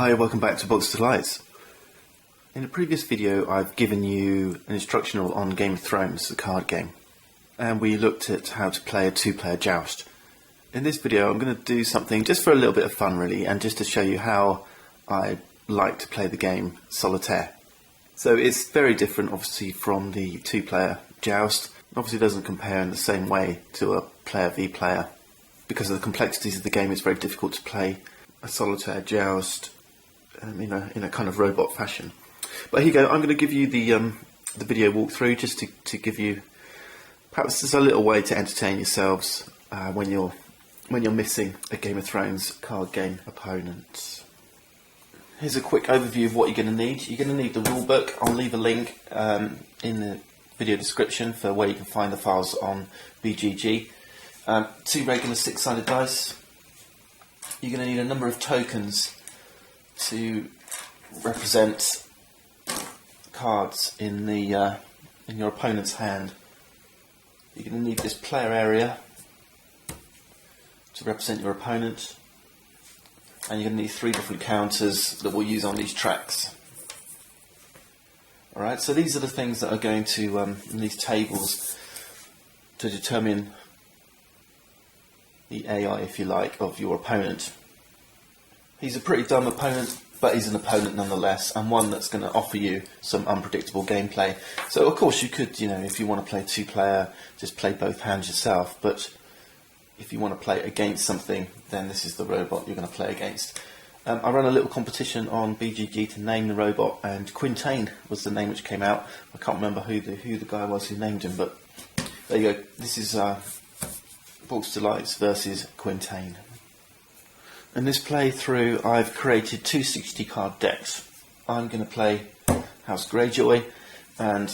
Hi, welcome back to Box Delights. In a previous video I've given you an instructional on Game of Thrones, the card game, and we looked at how to play a two-player joust. In this video I'm going to do something just for a little bit of fun really, and just to show you how I like to play the game solitaire. So it's very different obviously from the two-player joust. It obviously doesn't compare in the same way to a player v player. Because of the complexities of the game, it's very difficult to play a solitaire joust in a kind of robot fashion. But here you go, I'm going to give you the video walkthrough just to give you perhaps just a little way to entertain yourselves when you're missing a Game of Thrones card game opponent. Here's a quick overview of what you're going to need. You're going to need the rule book. I'll leave a link in the video description for where you can find the files on BGG. 2 regular 6-sided dice. You're going to need a number of tokens to represent cards in your opponent's hand. You're going to need this player area to represent your opponent, and you're going to need 3 different counters that we'll use on these tracks. Alright, so these are the things that are going to, in these tables, to determine the AI, if you like, of your opponent. He's a pretty dumb opponent, but he's an opponent nonetheless, and one that's going to offer you some unpredictable gameplay. So of course you could, if you want to play 2-player, just play both hands yourself, but if you want to play against something, then this is the robot you're going to play against. I ran a little competition on BGG to name the robot, and Quintain was the name which came out. I can't remember who the guy was who named him, but there you go. This is Box Delights versus Quintain. In this playthrough I've created 2 60 card decks. I'm going to play House Greyjoy, and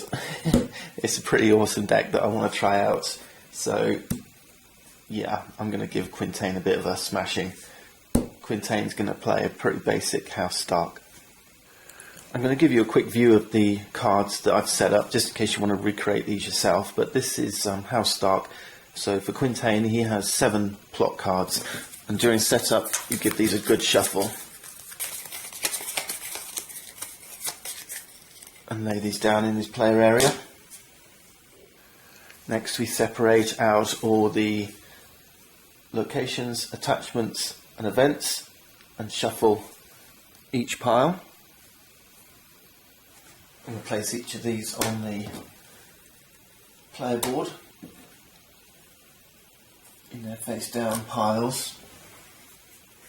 it's a pretty awesome deck that I want to try out. So yeah, I'm going to give Quintain a bit of a smashing. Quintain's going to play a pretty basic House Stark. I'm going to give you a quick view of the cards that I've set up just in case you want to recreate these yourself, but this is House Stark. So for Quintain, he has 7 plot cards, and during setup you give these a good shuffle and lay these down in his player area. Next we separate out all the locations, attachments and events and shuffle each pile. I'm going to place each of these on the player board in their face down piles,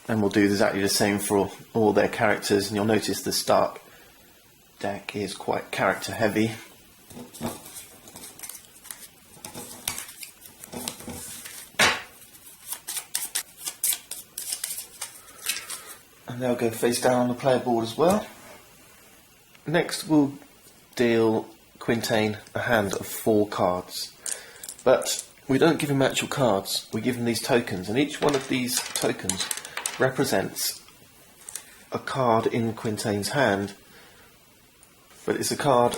and we'll do exactly the same for all their characters, and you'll notice the Stark deck is quite character heavy. And they'll go face down on the player board as well. Next we'll deal Quintain a hand of 4 cards, but we don't give him actual cards, we give him these tokens, and each one of these tokens represents a card in Quintain's hand, but it's a card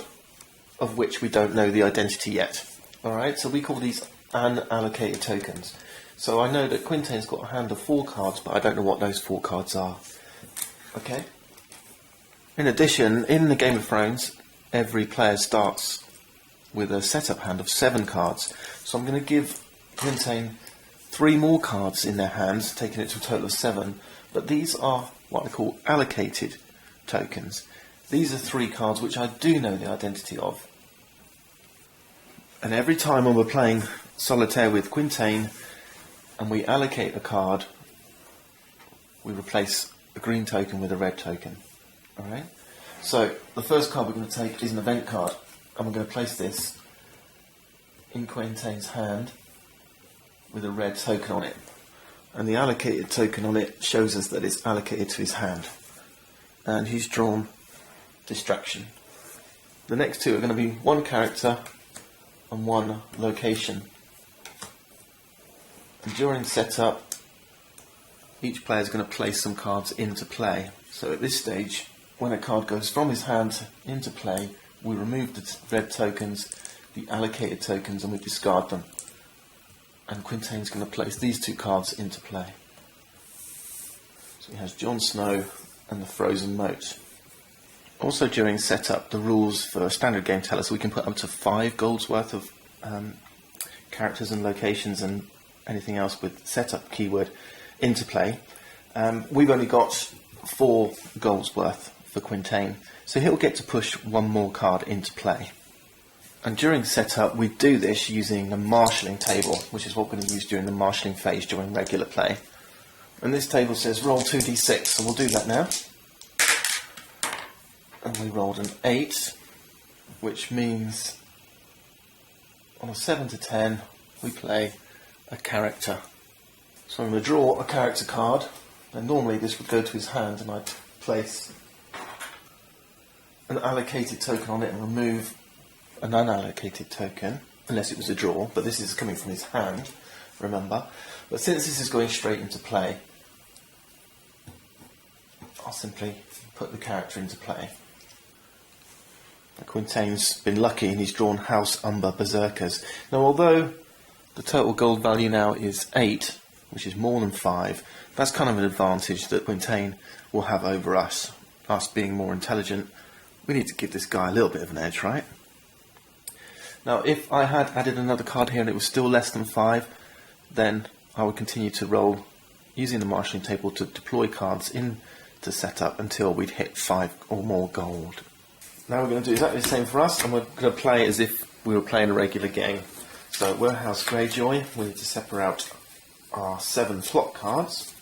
of which we don't know the identity yet. Alright, so we call these unallocated tokens. So I know that Quintain's got a hand of 4 cards, but I don't know what those 4 cards are. Okay? In addition, in the Game of Thrones, every player starts with a setup hand of 7 cards. So I'm going to give Quintain 3 more cards in their hands, taking it to a total of 7. But these are what I call allocated tokens. These are 3 cards which I do know the identity of. And every time when we're playing solitaire with Quintain and we allocate a card, we replace a green token with a red token. Alright? So the first card we're going to take is an event card, and we're going to place this in Quintain's hand with a red token on it, and the allocated token on it shows us that it's allocated to his hand, and he's drawn Distraction. The next 2 are going to be 1 character and 1 location, and during setup each player is going to place some cards into play. So at this stage, when a card goes from his hand into play, we remove the red tokens, the allocated tokens, and we discard them. And Quintain's going to place these 2 cards into play. So he has Jon Snow and the frozen moat. Also during setup, the rules for a standard game tell us we can put up to 5 golds worth of characters and locations and anything else with setup keyword into play. We've only got 4 golds worth for Quintain, so he'll get to push 1 more card into play. And during setup we do this using a marshalling table, which is what we're going to use during the marshalling phase during regular play. And this table says roll 2d6, so we'll do that now. And we rolled an 8, which means on a 7 to 10 we play a character. So I'm going to draw a character card, and normally this would go to his hand and I'd place an allocated token on it and remove an unallocated token, unless it was a draw, but this is coming from his hand, remember. But since this is going straight into play, I'll simply put the character into play. Quintain's been lucky and he's drawn House Umber Berserkers. Now although the total gold value now is 8, which is more than 5, that's kind of an advantage that Quintain will have over us. Us being more intelligent, we need to give this guy a little bit of an edge, right? Now if I had added another card here and it was still less than 5, then I would continue to roll using the marshalling table to deploy cards into setup until we'd hit 5 or more gold. Now we're going to do exactly the same for us, and we're going to play as if we were playing a regular game. So we're House Greyjoy. We need to separate out our 7 slot cards.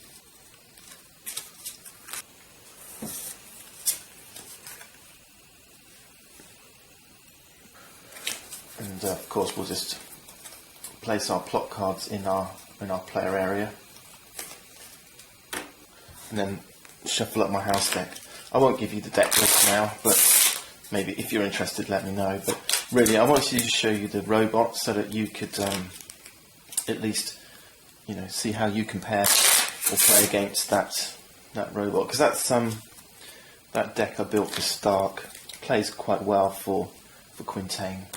And of course we'll just place our plot cards in our player area, and then shuffle up my house deck. I won't give you the deck list now, but maybe if you're interested let me know. But really I wanted to show you the robot so that you could at least see how you compare or play against that robot, because that's that deck I built for Stark plays quite well for Quintain.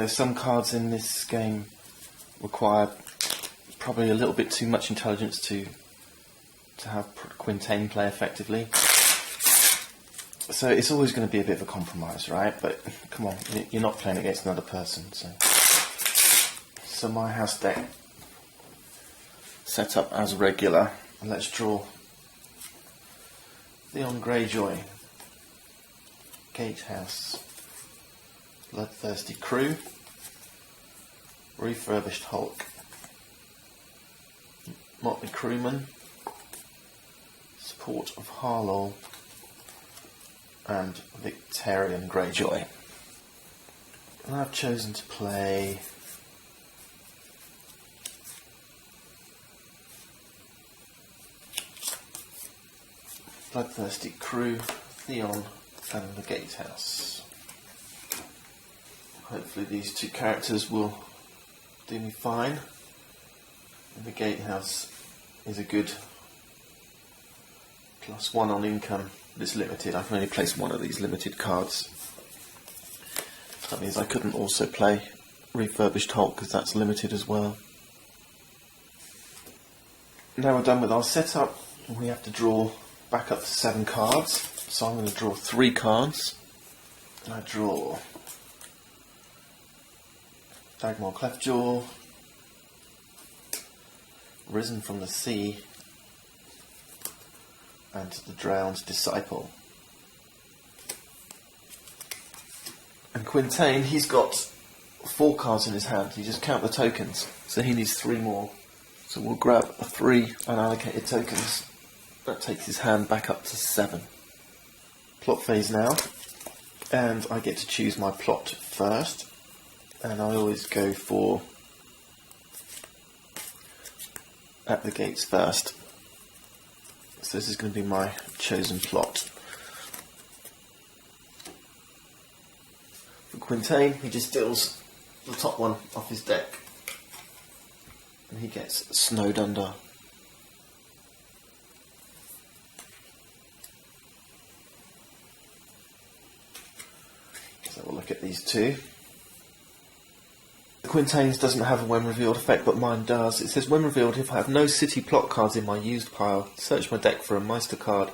Some cards in this game require probably a little bit too much intelligence to have Quintain play effectively. So it's always going to be a bit of a compromise, right? But come on, you're not playing against another person. So my house deck set up as regular, and let's draw Theon Greyjoy, Gatehouse, Bloodthirsty Crew, Refurbished Hulk, Motley Crewman, Support of Harlow, and Victorian Greyjoy. And I've chosen to play Bloodthirsty Crew, Theon, and the Gatehouse. Hopefully these 2 characters will do me fine. And the Gatehouse is a good +1 on income. It's limited. I can only place 1 of these limited cards. That means I couldn't also play Refurbished Hulk because that's limited as well. Now we're done with our setup. We have to draw back up to 7 cards. So I'm going to draw 3 cards. I draw Dagmar Cleftjaw, Risen from the Sea, and the Drowned Disciple. And Quintain, he's got 4 cards in his hand. You just count the tokens, so he needs 3 more. So we'll grab 3 unallocated tokens. That takes his hand back up to 7. Plot phase now, and I get to choose my plot first, and I always go for At the Gates first. So this is going to be my chosen plot. For Quintain, he just deals the top one off his deck, and he gets Snowed Under. So we'll look at these 2. Quintain's doesn't have a when revealed effect, but mine does. It says, when revealed, if I have no city plot cards in my used pile, search my deck for a Meister card,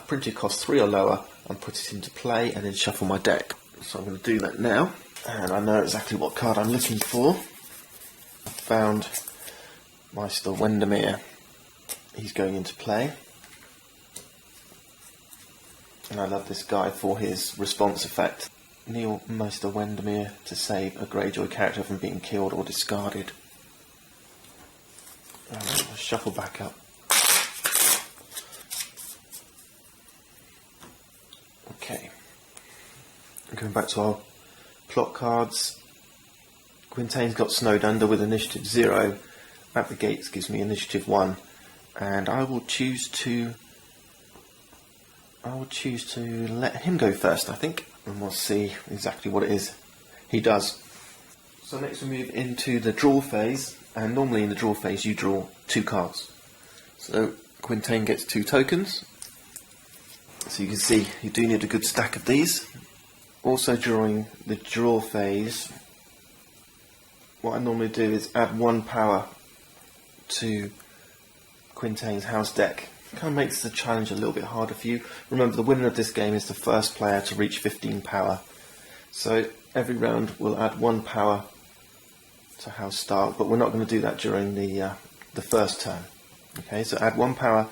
printed cost 3 or lower, and put it into play, and then shuffle my deck. So I'm going to do that now, and I know exactly what card I'm looking for. I found Meister Wendermere. He's going into play. And I love this guy for his response effect. Kneel Meister Wendermere to save a Greyjoy character from being killed or discarded. Alright, I'll shuffle back up. Okay. Going back to our plot cards. Quintain's got Snowed Under with initiative 0. At the gates gives me initiative 1. And I will choose to let him go first, I think, and we'll see exactly what it is he does. So next we move into the draw phase, and normally in the draw phase you draw 2 cards. So Quintain gets 2 tokens. So you can see you do need a good stack of these. Also during the draw phase, what I normally do is add 1 power to Quintain's house deck. Kind of makes the challenge a little bit harder for you. Remember, the winner of this game is the first player to reach 15 power. So every round we'll add 1 power to house start, but we're not going to do that during the first turn. Okay, so add 1 power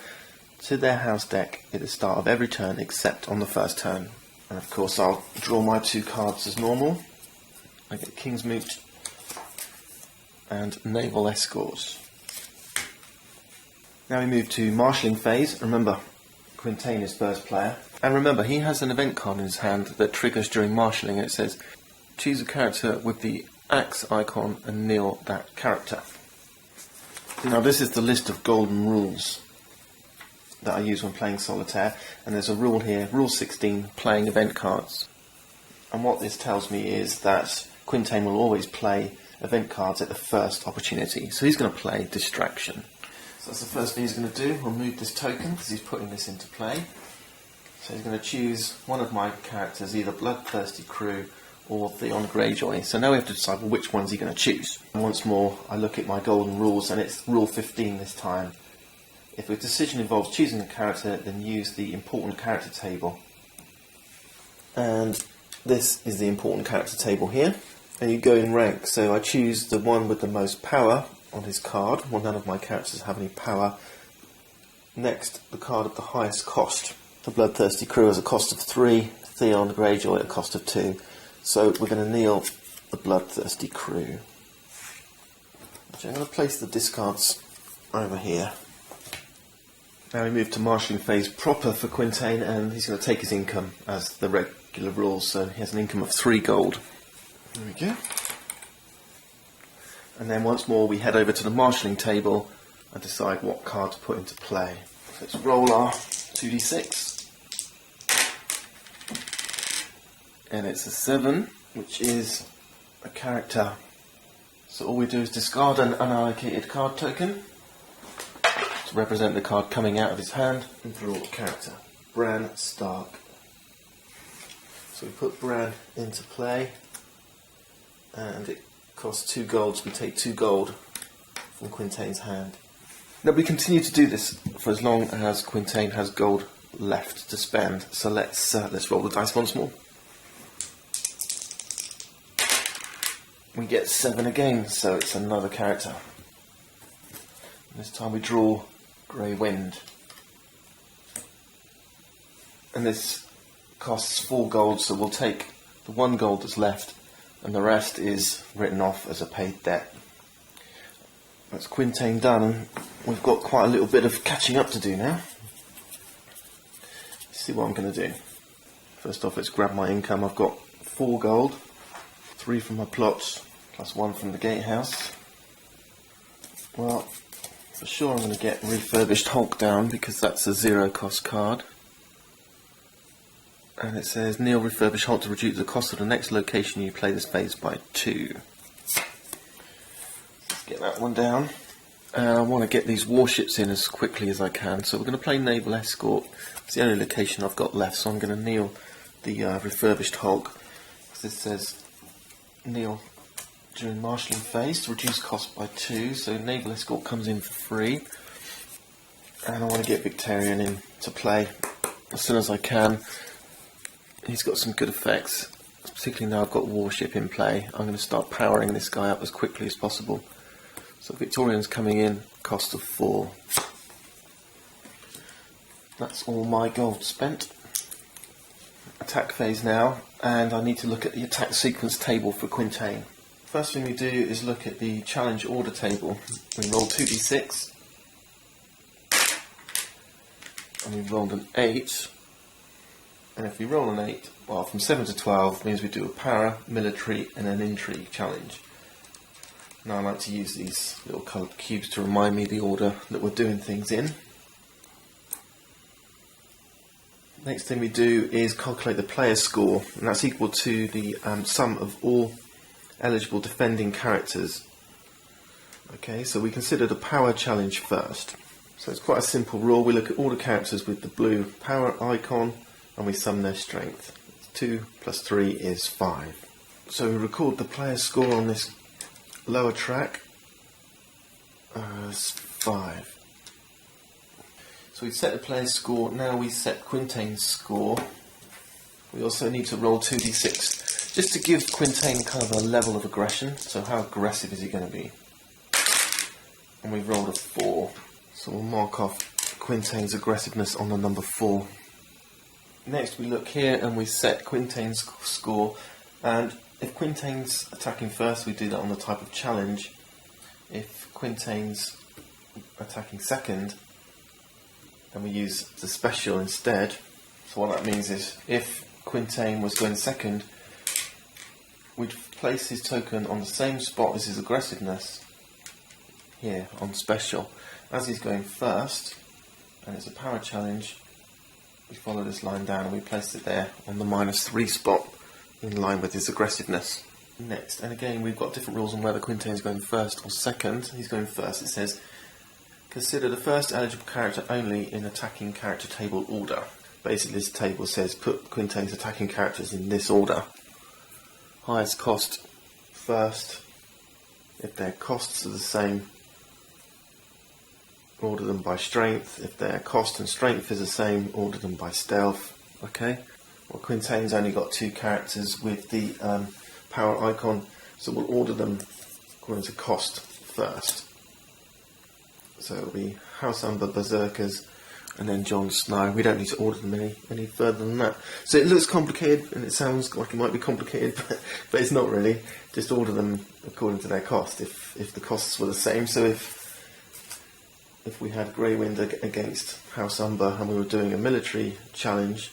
to their house deck at the start of every turn except on the first turn. And of course I'll draw my 2 cards as normal. I get Kingsmoot and Naval Escort. Now we move to marshalling phase. Remember, Quintain is first player. And remember, he has an event card in his hand that triggers during marshalling, and it says, choose a character with the axe icon and kneel that character. Now this is the list of golden rules that I use when playing Solitaire, and there's a rule here, Rule 16, playing event cards. And what this tells me is that Quintain will always play event cards at the first opportunity. So he's going to play Distraction. So that's the first thing he's going to do. We'll move this token because he's putting this into play. So he's going to choose one of my characters, either Bloodthirsty Crew or Theon Greyjoy. So now we have to decide, well, which one's he going to choose. And once more, I look at my golden rules, and it's Rule 15 this time. If a decision involves choosing a character, then use the important character table. And this is the important character table here. And you go in rank. So I choose the one with the most power on his card. Well, none of my characters have any power. Next, the card of the highest cost. The Bloodthirsty Crew has a cost of 3, Theon Greyjoy a cost of 2. So we're going to kneel the Bloodthirsty Crew. So I'm going to place the discards over here. Now we move to marshalling phase proper for Quintain, and he's going to take his income as the regular rules, so he has an income of 3 gold. There we go. And then once more we head over to the marshalling table and decide what card to put into play. So let's roll our 2d6. And it's a 7, which is a character. So all we do is discard an unallocated card token to represent the card coming out of his hand and draw a character. Bran Stark. So we put Bran into play, and it costs 2 gold, so we take 2 gold from Quintain's hand. Now we continue to do this for as long as Quintain has gold left to spend. So let's roll the dice once more. We get 7 again, so it's another character. This time we draw Grey Wind. And this costs 4 gold, so we'll take the 1 gold that's left, and the rest is written off as a paid debt. That's Quintain done, and we've got quite a little bit of catching up to do now. Let's see what I'm going to do. First off, let's grab my income. I've got 4 gold, 3 from my plots, plus 1 from the gatehouse. Well, for sure I'm going to get Refurbished Hulk down, because that's a 0 cost card. And it says, kneel Refurbished Hulk to reduce the cost of the next location you play this phase by 2. Let's get that one down. And I want to get these warships in as quickly as I can, so we're going to play Naval Escort. It's the only location I've got left, so I'm going to kneel the Refurbished Hulk. Because it says, kneel during marshalling phase to reduce cost by 2, so naval escort comes in for free. And I want to get Victorian in to play as soon as I can. He's got some good effects, particularly now I've got warship in play. I'm going to start powering this guy up as quickly as possible. So Victorian's coming in, cost of 4. That's all my gold spent. Attack phase now, and I need to look at the attack sequence table for Quintain. First thing we do is look at the challenge order table. We roll 2d6, and we've rolled an 8, and if we roll an 8, well, from 7 to 12 means we do a para, military and an intrigue challenge. Now I like to use these little coloured cubes to remind me the order that we're doing things in. Next thing we do is calculate the player score, and that's equal to the sum of all eligible defending characters. Okay, so we consider the power challenge first. So it's quite a simple rule. We look at all the characters with the blue power icon and we sum their strength. 2 plus 3 is 5. So we record the player score on this lower track as 5. So we've set the player's score, now we set Quintain's score. We also need to roll 2d6, just to give Quintain kind of a level of aggression, so how aggressive is he going to be? And we've rolled a 4, so we'll mark off Quintain's aggressiveness on the number 4. Next we look here and we set Quintain's score, and if Quintain's attacking first we do that on the type of challenge. If Quintain's attacking second, and we use the special instead. So what that means is if Quintain was going second, we'd place his token on the same spot as his aggressiveness here on special. As he's going first, and it's a power challenge, we follow this line down and we place it there on the -3 spot in line with his aggressiveness. Next, and again we've got different rules on whether Quintain's going first or second. He's going first. It says consider the first eligible character only in attacking character table order. Basically this table says put Quintain's attacking characters in this order. Highest cost first. If their costs are the same, order them by strength. If their cost and strength is the same, order them by stealth. Okay? Well, Quintain's only got 2 characters with the power icon, so we'll order them according to cost first. So it'll be House Umber, Berserkers, and then Jon Snow. We don't need to order them any further than that. So it looks complicated, and it sounds like it might be complicated, but it's not really. Just order them according to their cost, if the costs were the same. So if we had Greywind against House Umber, and we were doing a military challenge,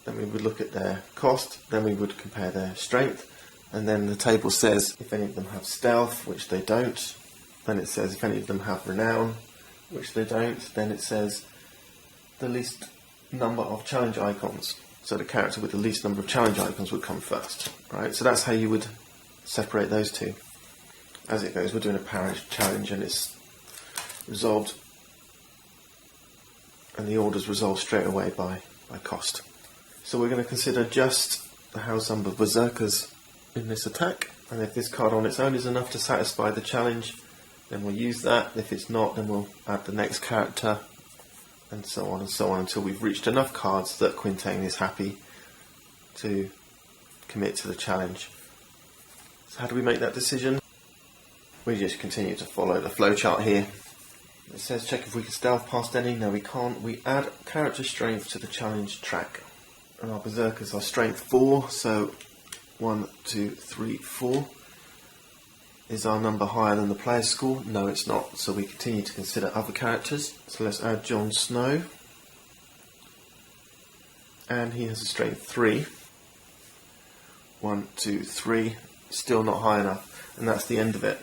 then we would look at their cost, then we would compare their strength, and then the table says if any of them have stealth, which they don't. Then it says if any of them have renown, which they don't. Then it says the least number of challenge icons. So the character with the least number of challenge icons would come first. Right? So that's how you would separate those two. As it goes, we're doing a power challenge and it's resolved. And the order's resolved straight away by cost. So we're going to consider just the House Umber Berserkers in this attack. And if this card on its own is enough to satisfy the challenge, then we'll use that. If it's not, then we'll add the next character, and so on until we've reached enough cards that Quintain is happy to commit to the challenge. So how do we make that decision? We just continue to follow the flowchart here. It says check if we can stealth past any. No, we can't. We add character strength to the challenge track. And our Berserkers are strength 4, so 1, 2, 3, 4. Is our number higher than the player's score? No, it's not. So we continue to consider other characters. So let's add Jon Snow. And he has a strength 3. 1, 2, 3. Still not high enough. And that's the end of it.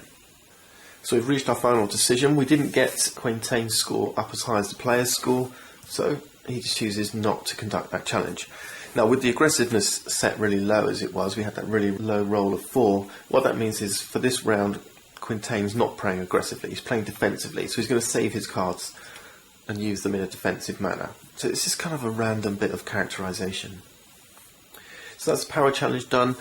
So we've reached our final decision. We didn't get Quintain's score up as high as the player's score, so he just chooses not to conduct that challenge. Now, with the aggressiveness set really low as it was, we had that really low roll of 4. What that means is, for this round, Quintain's not playing aggressively, he's playing defensively, so he's going to save his cards and use them in a defensive manner. So it's just kind of a random bit of characterisation. So that's the power challenge done.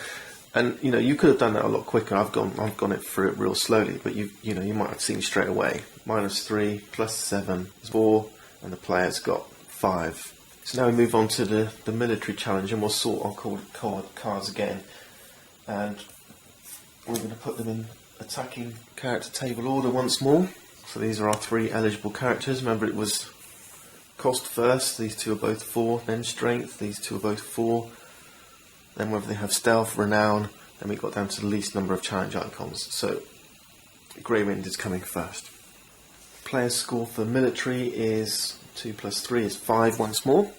And you could have done that a lot quicker. I've gone it through it real slowly, but you might have seen straight away. -3 plus 7 is 4, and the player's got 5. So now we move on to the military challenge, and we'll sort our cards again. And we're going to put them in attacking character table order once more. So these are our 3 eligible characters. Remember, it was cost first. These 2 are both 4. Then strength. These 2 are both 4. Then whether they have stealth, renown. Then we got down to the least number of challenge icons. So Grey Wind is coming first. Player's score for military is 2 plus 3 is 5 once more.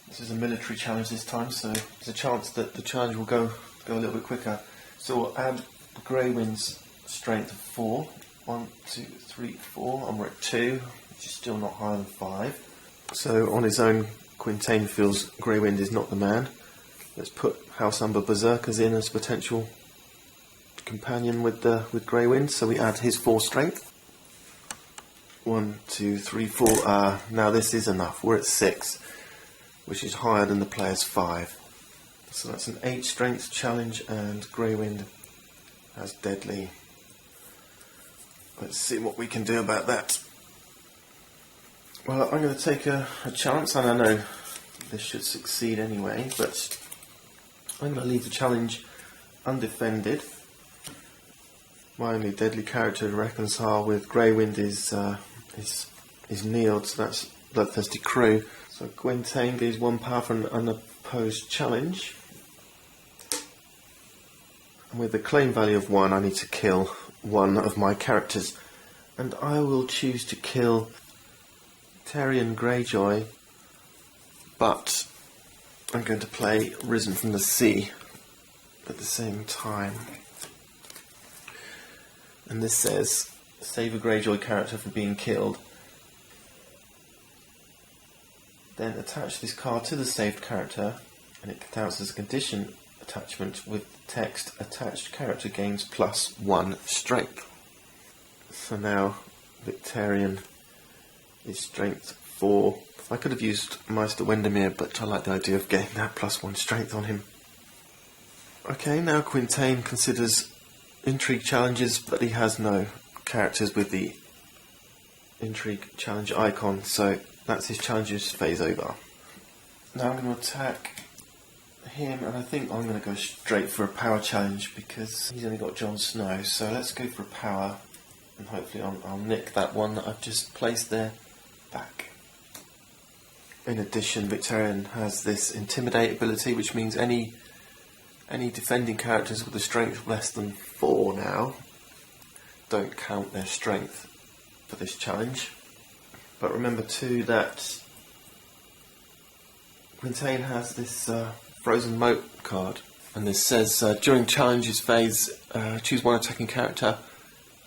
This is a military challenge this time, so there's a chance that the challenge will go a little bit quicker. So we'll add Grey Wind's strength of 4. 1, 2, 3, 4, and we're at 2, which is still not higher than 5. So on his own, Quintain feels Grey Wind is not the man. Let's put House Umber Berserkers in as potential companion with Grey Wind. So we add his 4 strength. 1, 2, 3, 4. Now this is enough. We're at 6, which is higher than the player's 5. So that's an 8 strength challenge, and Grey Wind has deadly. Let's see what we can do about that. Well, I'm going to take a chance, and I know this should succeed anyway, but I'm going to leave the challenge undefended. My only deadly character to reconcile with Grey Wind is Neeld, so that's Bloodthirsty Crew. So Quintain gains 1 power for an unopposed challenge. And with the claim value of 1, I need to kill one of my characters. And I will choose to kill Tyrion Greyjoy, but I'm going to play Risen from the Sea at the same time. And this says, save a Greyjoy character from being killed. Then attach this card to the saved character, and it counts as a condition attachment with text, attached character gains +1 strength. So now Victarion is strength 4. I could have used Meister Wendermere, but I like the idea of getting that +1 strength on him. Okay, now Quintain considers intrigue challenges, but he has no characters with the intrigue challenge icon, so that's his challenges phase over. Now I'm going to attack him, and I think I'm going to go straight for a power challenge because he's only got Jon Snow. So let's go for a power, and hopefully I'll nick that one that I've just placed there back. In addition, Victarion has this Intimidate ability, which means any defending characters with a strength less than 4 now don't count their strength for this challenge. But remember too that Quintain has this Frozen Moat card, and this says during challenges phase choose one attacking character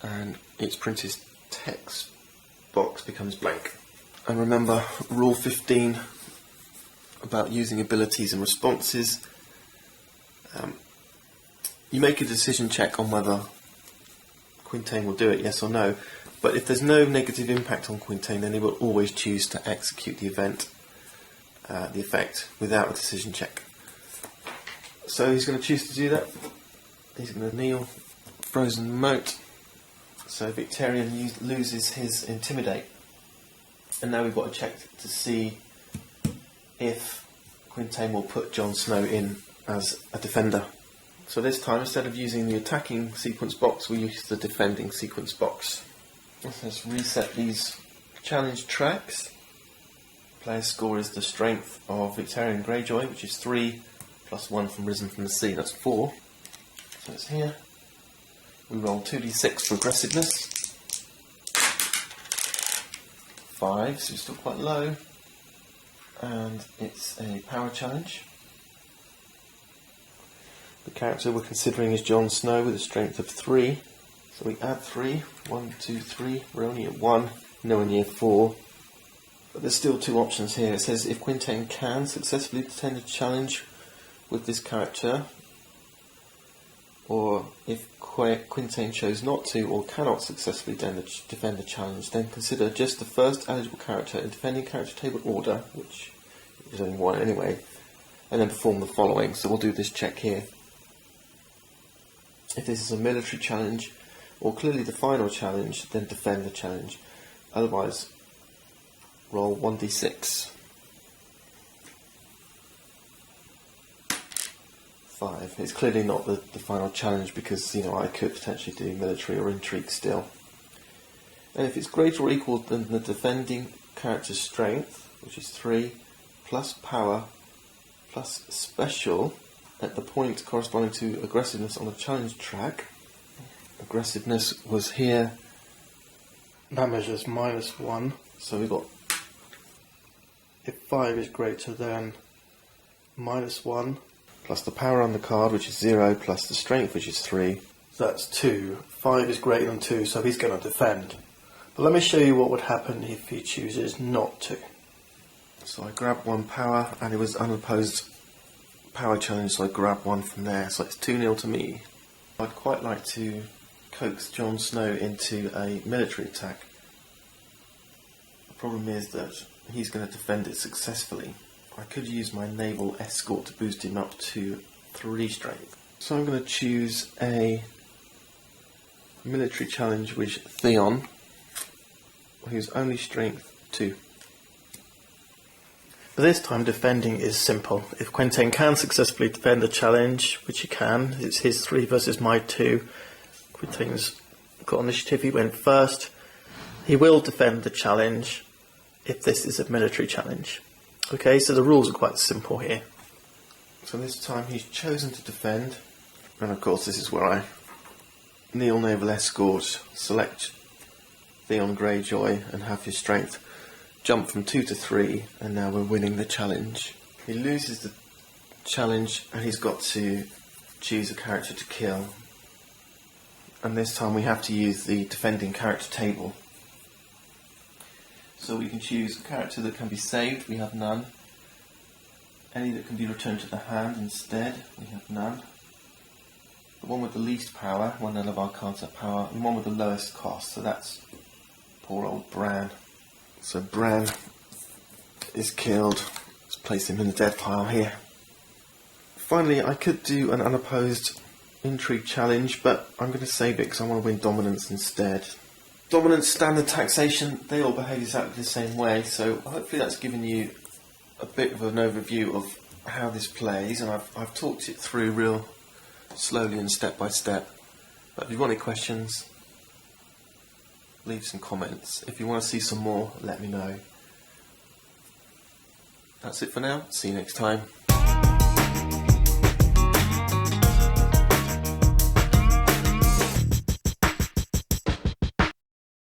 and its printed text box becomes blank. And remember rule 15 about using abilities and responses. You make a decision check on whether Quintain will do it, yes or no, but if there's no negative impact on Quintain, then he will always choose to execute the effect without a decision check. So he's going to choose to do that. He's going to kneel Frozen Moat. So Victarion loses his Intimidate. And now we've got to check to see if Quintain will put Jon Snow in as a defender. So this time, instead of using the attacking sequence box, we use the defending sequence box. Let's reset these challenge tracks. Player's score is the strength of Victarion Greyjoy, which is 3, plus 1 from Risen from the Sea, that's 4. So it's here. We roll 2d6 for aggressiveness. 5, so it's still quite low. And it's a power challenge. The character we're considering is Jon Snow with a strength of 3. So we add 3. 1, 2, 3. We're only at 1, nowhere near 4. But there's still 2 options here. It says if Quintain can successfully defend a challenge with this character, or if Quintain chose not to or cannot successfully defend a challenge, then consider just the first eligible character in defending character table order, which is only 1 anyway, and then perform the following. So we'll do this check here. If this is a military challenge, or clearly the final challenge, then defend the challenge. Otherwise, roll 1d6. 5. It's clearly not the final challenge because, you know, I could potentially do military or intrigue still. And if it's greater or equal than the defending character's strength, which is 3, plus power, plus special, at the point corresponding to aggressiveness on the challenge track. Aggressiveness was here. That measures -1. So we've got, if 5 is greater than -1, plus the power on the card, which is 0, plus the strength, which is 3. so that's 2. 5 is greater than 2, so he's going to defend. But let me show you what would happen if he chooses not to. So I grab 1 power, and it was unopposed power challenge, so I grab 1 from there. So it's 2-0 to me. I'd quite like to coax Jon Snow into a military attack. The problem is that he's going to defend it successfully. I could use my naval escort to boost him up to 3 strength. So I'm going to choose a military challenge with Theon, who's only strength 2. But this time defending is simple. If Quintain can successfully defend the challenge, which he can, it's his 3 versus my 2. Quintain's got initiative, he went first. He will defend the challenge if this is a military challenge. Okay, so the rules are quite simple here. So this time he's chosen to defend, and of course this is where I kneel naval escort, select Theon Greyjoy and have his strength jump from 2 to 3, and now we're winning the challenge. He loses the challenge and he's got to choose a character to kill, and this time we have to use the defending character table. So we can choose a character that can be saved, we have none. Any that can be returned to the hand instead, we have none. The one with the least power, when none of our cards have power, and one with the lowest cost, so that's poor old Bran. So Bran is killed. Let's place him in the dead pile here. Finally, I could do an unopposed intrigue challenge, but I'm going to save it because I want to win dominance instead. Dominance, standard taxation, they all behave exactly the same way, so hopefully that's given you a bit of an overview of how this plays, and I've talked it through real slowly and step by step. But if you've got any questions, leave some comments. If you want to see some more, let me know. That's it for now. See you next time.